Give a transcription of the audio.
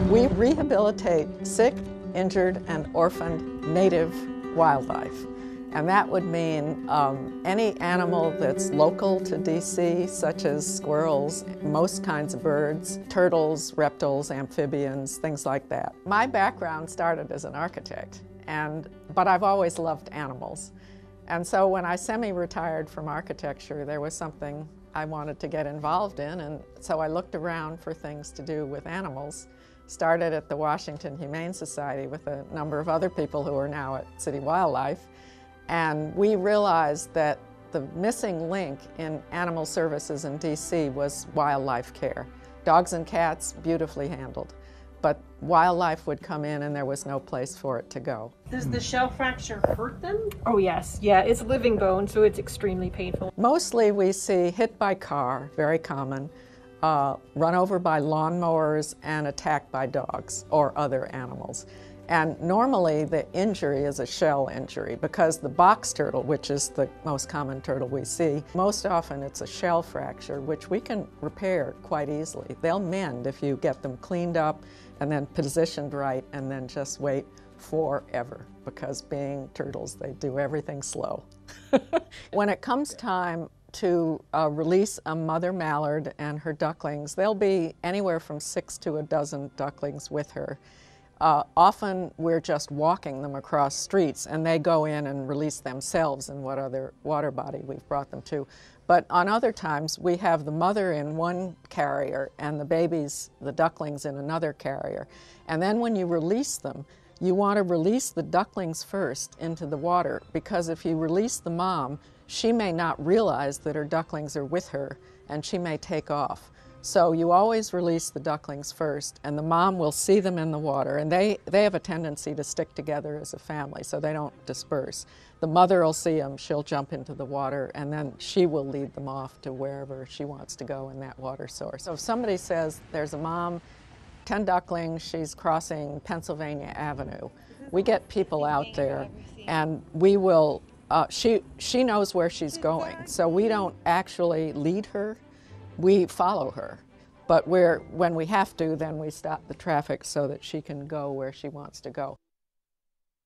We rehabilitate sick, injured, and orphaned native wildlife. And that would mean any animal that's local to DC, such as squirrels, most kinds of birds, turtles, reptiles, amphibians, things like that. My background started as an architect, but I've always loved animals. And so when I semi-retired from architecture, there was something I wanted to get involved in, and so I looked around for things to do with animals. Started at the Washington Humane Society with a number of other people who are now at City Wildlife. And we realized that the missing link in animal services in DC was wildlife care. Dogs and cats, beautifully handled. But wildlife would come in and there was no place for it to go. Does the shell fracture hurt them? Oh yes, yeah, it's living bone, so it's extremely painful. Mostly we see hit by car, very common, run over by lawnmowers, and attacked by dogs or other animals. And normally the injury is a shell injury because the box turtle, which is the most common turtle we see, most often it's a shell fracture, which we can repair quite easily. They'll mend if you get them cleaned up and then positioned right and then just wait forever, because being turtles, they do everything slow. When it comes time to release a mother mallard and her ducklings, there'll be anywhere from 6 to a dozen ducklings with her. Often we're just walking them across streets and they go in and release themselves in what other water body we've brought them to. But on other times we have the mother in one carrier and the babies, the ducklings, in another carrier. And then when you release them, you want to release the ducklings first into the water, because if you release the mom, she may not realize that her ducklings are with her and she may take off. So you always release the ducklings first, and the mom will see them in the water, and they have a tendency to stick together as a family, so they don't disperse. The mother will see them, she'll jump into the water, and then she will lead them off to wherever she wants to go in that water source. So if somebody says there's a mom, 10 ducklings, she's crossing Pennsylvania Avenue, we get people out there, and we will, she knows where she's going, so we don't actually lead her. We follow her, but when we have to, then we stop the traffic so that she can go where she wants to go.